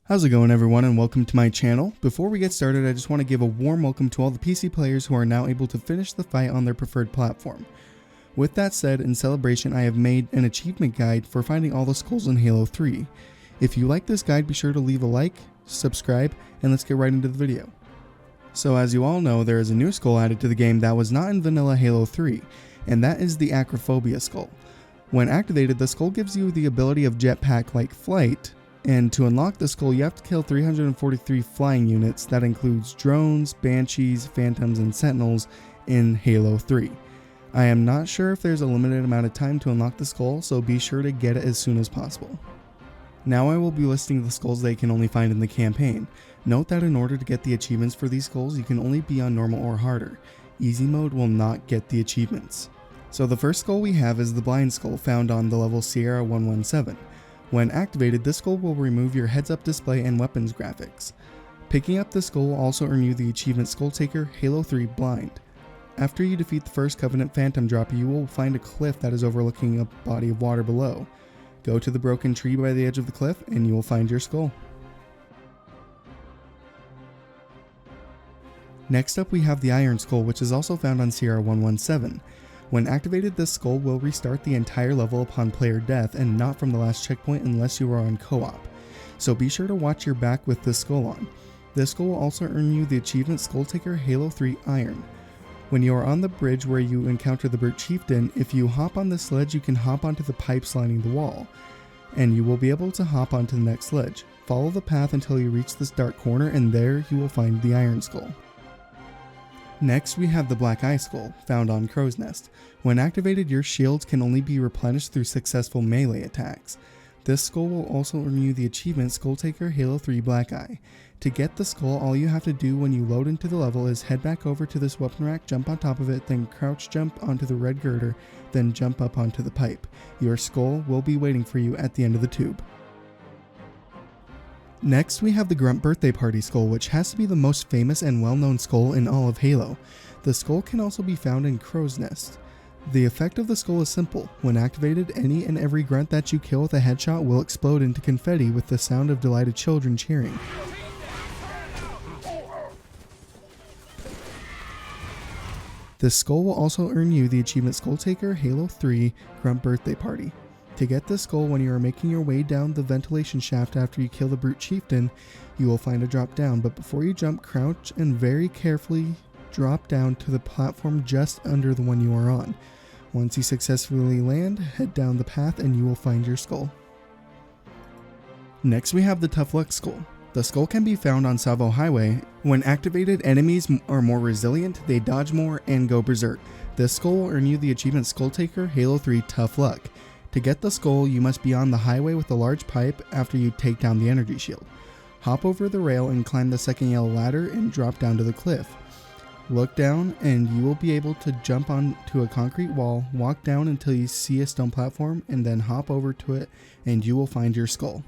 How's it going, everyone, and welcome to my channel. Before we get started, I just want to give a warm welcome to all the PC players who are now able to finish the fight on their preferred platform. With that said, in celebration, I have made an achievement guide for finding all the skulls in Halo 3. If you like this guide, be sure to leave a like, subscribe, and let's get right into the video. So as you all know, there is a new skull added to the game that was not in vanilla Halo 3, and that is the Acrophobia skull. When activated, the skull gives you the ability of jetpack-like flight, and to unlock the skull, you have to kill 343 flying units. That includes drones, banshees, phantoms, and sentinels in Halo 3. I am not sure if there's a limited amount of time to unlock the skull, so be sure to get it as soon as possible. Now I will be listing the skulls that you can only find in the campaign. Note that in order to get the achievements for these skulls, you can only be on normal or harder. Easy mode will not get the achievements. So the first skull we have is the blind skull, found on the level Sierra 117. When activated, this skull will remove your heads-up display and weapons graphics. Picking up this skull will also earn you the achievement Skull Taker Halo 3 Blind. After you defeat the first Covenant Phantom Drop, you will find a cliff that is overlooking a body of water below. Go to the broken tree by the edge of the cliff and you will find your skull. Next up we have the Iron Skull, which is also found on Sierra 117. When activated, this skull will restart the entire level upon player death and not from the last checkpoint unless you are on co-op. So be sure to watch your back with this skull on. This skull will also earn you the achievement Skull Taker Halo 3 Iron. When you are on the bridge where you encounter the Brute Chieftain, if you hop on the sledge, you can hop onto the pipes lining the wall, and you will be able to hop onto the next sledge. Follow the path until you reach this dark corner, and there you will find the Iron Skull. Next we have the Blackeye skull, found on Crow's Nest. When activated, your shields can only be replenished through successful melee attacks. This skull will also earn you the achievement Skull Taker Halo 3 Blackeye. To get the skull, all you have to do when you load into the level is head back over to this weapon rack, jump on top of it, then crouch jump onto the red girder, then jump up onto the pipe. Your skull will be waiting for you at the end of the tube. Next we have the Grunt birthday party skull, which has to be the most famous and well-known skull in all of Halo. The skull can also be found in Crow's Nest. The effect of the skull is simple. When activated, any and every grunt that you kill with a headshot will explode into confetti with the sound of delighted children cheering. This skull will also earn you the achievement Skull Taker Halo 3 Grunt birthday party. To get this skull, when you are making your way down the ventilation shaft after you kill the Brute Chieftain, you will find a drop down, but before you jump, crouch and very carefully drop down to the platform just under the one you are on. Once you successfully land, head down the path and you will find your skull. Next we have the Tough Luck skull. The skull can be found on Salvo Highway. When activated, enemies are more resilient, they dodge more, and go berserk. This skull will earn you the achievement Skull Taker Halo 3 Tough Luck. To get the skull, you must be on the highway with a large pipe after you take down the energy shield. Hop over the rail and climb the second yellow ladder and drop down to the cliff. Look down and you will be able to jump onto a concrete wall, walk down until you see a stone platform, and then hop over to it and you will find your skull.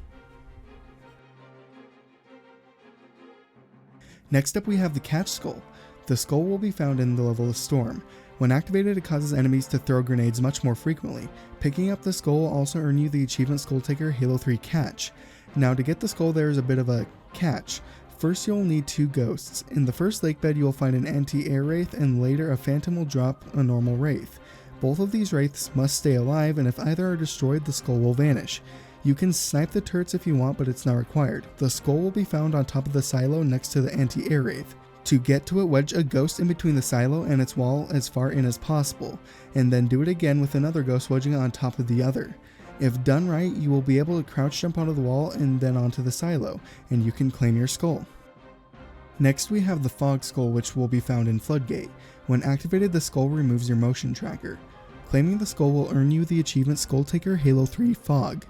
Next up we have the Catch skull. The skull will be found in the level of Storm. When activated, it causes enemies to throw grenades much more frequently. Picking up the skull will also earn you the achievement Skull Taker Halo 3 Catch. Now to get the skull, there is a bit of a catch. First you'll need two ghosts. In the first lake bed you will find an anti-air wraith, and later a phantom will drop a normal wraith. Both of these wraiths must stay alive, and if either are destroyed, the skull will vanish. You can snipe the turrets if you want, but it's not required. The skull will be found on top of the silo next to the anti-air wraith. To get to it, wedge a ghost in between the silo and its wall as far in as possible, and then do it again with another ghost wedging it on top of the other. If done right, you will be able to crouch jump onto the wall and then onto the silo, and you can claim your skull. Next we have the Fog skull, which will be found in Floodgate. When activated, the skull removes your motion tracker. Claiming the skull will earn you the achievement Skull Taker Halo 3 Fog.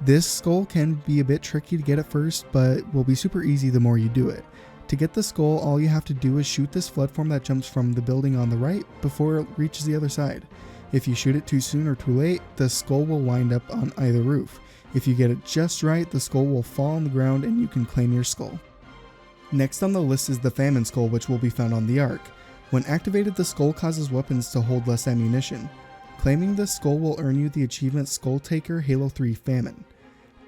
This skull can be a bit tricky to get at first, but will be super easy the more you do it. To get the skull, all you have to do is shoot this floodform that jumps from the building on the right before it reaches the other side. If you shoot it too soon or too late, the skull will wind up on either roof. If you get it just right, the skull will fall on the ground and you can claim your skull. Next on the list is the Famine skull, which will be found on the Ark. When activated, the skull causes weapons to hold less ammunition. Claiming this skull will earn you the achievement Skull Taker Halo 3 Famine.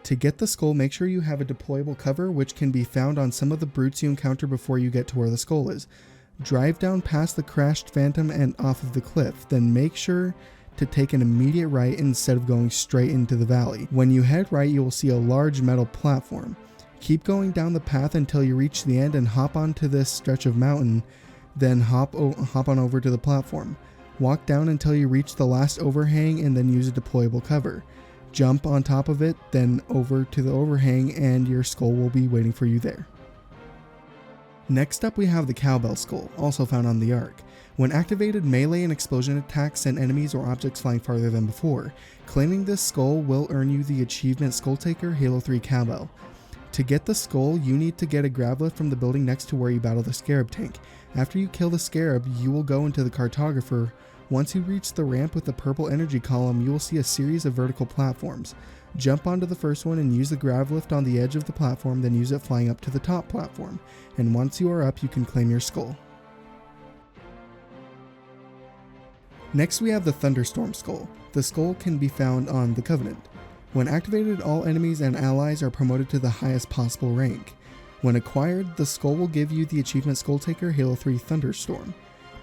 To get the skull, make sure you have a deployable cover, which can be found on some of the brutes you encounter before you get to where the skull is. Drive down past the crashed phantom and off of the cliff, then make sure to take an immediate right instead of going straight into the valley. When you head right, you will see a large metal platform. Keep going down the path until you reach the end and hop onto this stretch of mountain, then hop on over to the platform. Walk down until you reach the last overhang and then use a deployable cover. Jump on top of it, then over to the overhang, and your skull will be waiting for you there. Next up we have the Cowbell skull, also found on the Ark. When activated, melee and explosion attacks send enemies or objects flying farther than before. Claiming this skull will earn you the achievement Skull Taker Halo 3 Cowbell. To get the skull, you need to get a grav lift from the building next to where you battle the scarab tank. After you kill the scarab, you will go into the cartographer. Once you reach the ramp with the purple energy column, you will see a series of vertical platforms. Jump onto the first one and use the grav lift on the edge of the platform, then use it flying up to the top platform. And once you are up, you can claim your skull. Next we have the Thunderstorm skull. The skull can be found on the Covenant. When activated, all enemies and allies are promoted to the highest possible rank. When acquired, the skull will give you the achievement Skull Taker Halo 3 Thunderstorm.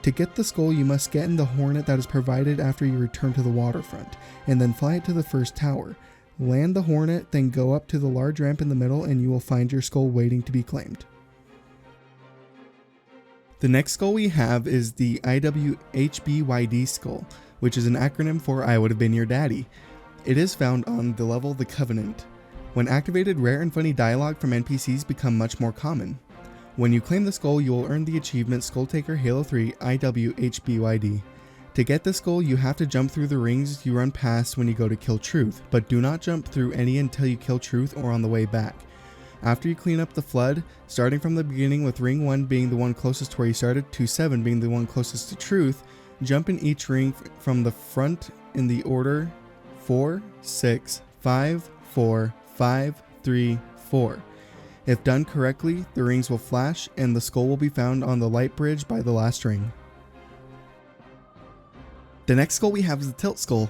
To get the skull, you must get in the hornet that is provided after you return to the waterfront, and then fly it to the first tower. Land the hornet, then go up to the large ramp in the middle and you will find your skull waiting to be claimed. The next skull we have is the IWHBYD skull, which is an acronym for I Would Have Been Your Daddy. It is found on the level The Covenant. When activated, rare and funny dialogue from NPCs become much more common. When you claim the skull, you will earn the achievement Skull Taker Halo 3 IWHBYD. To get this skull, you have to jump through the rings you run past when you go to kill Truth, but do not jump through any until you kill Truth or on the way back. After you clean up the flood, starting from the beginning with ring 1 being the one closest to where you started, to 7 being the one closest to Truth, jump in each ring from the front in the order 4, 6, 5, 4, 5, 3, 4. If done correctly, the rings will flash and the skull will be found on the light bridge by the last ring. The next skull we have is the Tilt Skull.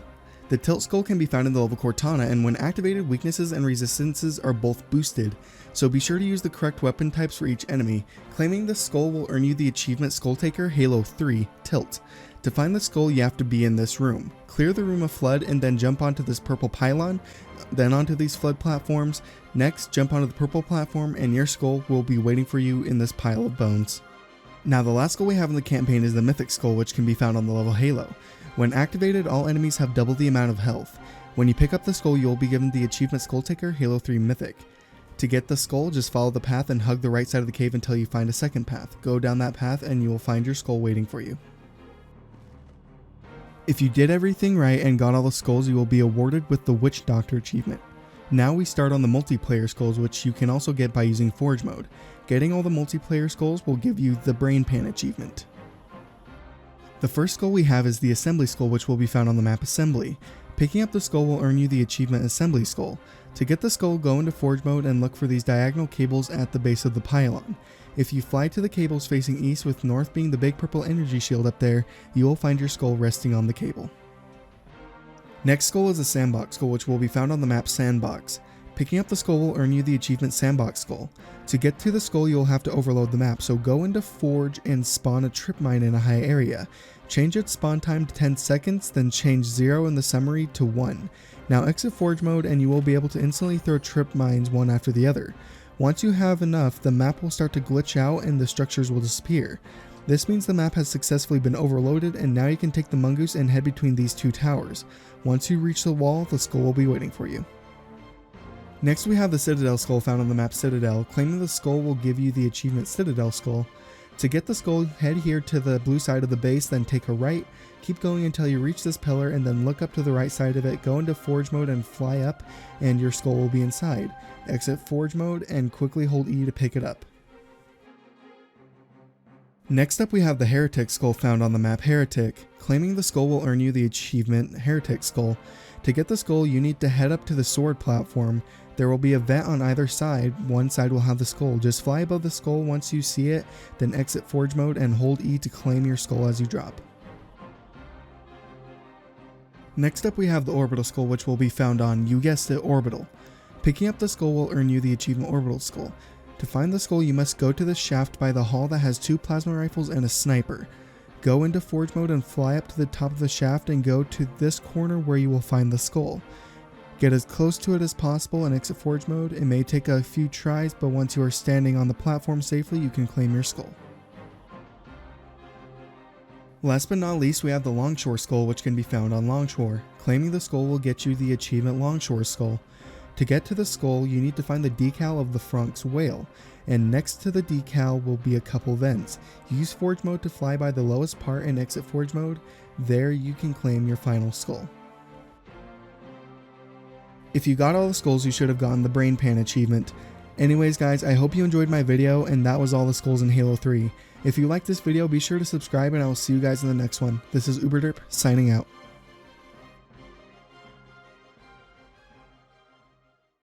The Tilt Skull can be found in the level Cortana, and when activated, weaknesses and resistances are both boosted, so be sure to use the correct weapon types for each enemy. Claiming the skull will earn you the achievement Skull Taker Halo 3 Tilt. To find the skull, you have to be in this room. Clear the room of flood and then jump onto this purple pylon, then onto these flood platforms. Next, jump onto the purple platform and your skull will be waiting for you in this pile of bones. Now the last skull we have in the campaign is the Mythic skull, which can be found on the level Halo. When activated, all enemies have double the amount of health. When you pick up the skull, you will be given the achievement Skull Taker Halo 3 Mythic. To get the skull, just follow the path and hug the right side of the cave until you find a second path. Go down that path and you will find your skull waiting for you. If you did everything right and got all the skulls, you will be awarded with the Witch Doctor achievement. Now we start on the multiplayer skulls, which you can also get by using Forge mode. Getting all the multiplayer skulls will give you the Brain Pan achievement. The first skull we have is the Assembly skull, which will be found on the map Assembly. Picking up the skull will earn you the achievement Assembly skull. To get the skull, go into Forge mode and look for these diagonal cables at the base of the pylon. If you fly to the cables facing east, with north being the big purple energy shield up there, you will find your skull resting on the cable. Next skull is the Sandbox skull, which will be found on the map Sandbox. Picking up the skull will earn you the achievement Sandbox skull. To get to the skull, you'll have to overload the map, so go into Forge and spawn a trip mine in a high area. Change its spawn time to 10 seconds, then change 0 in the summary to 1. Now exit Forge mode and you will be able to instantly throw trip mines one after the other. Once you have enough, the map will start to glitch out and the structures will disappear. This means the map has successfully been overloaded, and now you can take the mongoose and head between these two towers. Once you reach the wall, the skull will be waiting for you. Next we have the Citadel skull found on the map Citadel. Claiming the skull will give you the achievement Citadel skull. To get the skull, head here to the blue side of the base, then take a right. Keep going until you reach this pillar and then look up to the right side of it, go into Forge mode and fly up, and your skull will be inside. Exit Forge mode and quickly hold E to pick it up. Next up we have the Heretic skull found on the map Heretic. Claiming the skull will earn you the achievement Heretic skull. To get the skull, you need to head up to the sword platform. There will be a vent on either side. One side will have the skull. Just fly above the skull once you see it, then exit Forge mode and hold E to claim your skull as you drop. Next up we have the Orbital skull, which will be found on, you guessed it, Orbital. Picking up the skull will earn you the achievement Orbital Skull. To find the skull, you must go to the shaft by the hall that has 2 plasma rifles and a sniper. Go into forge mode and fly up to the top of the shaft and go to this corner where you will find the skull. Get as close to it as possible and exit forge mode. It may take a few tries, but once you are standing on the platform safely, you can claim your skull. Last but not least, we have the Longshore skull, which can be found on Longshore. Claiming the skull will get you the achievement Longshore skull. To get to the skull, you need to find the decal of the Frunk's whale, and next to the decal will be a couple vents. Use forge mode to fly by the lowest part and exit forge mode. There you can claim your final skull. If you got all the skulls, you should have gotten the Brain Pan achievement. Anyways guys, I hope you enjoyed my video, and that was all the skulls in Halo 3. If you liked this video, be sure to subscribe and I will see you guys in the next one. This is Uberderp, signing out.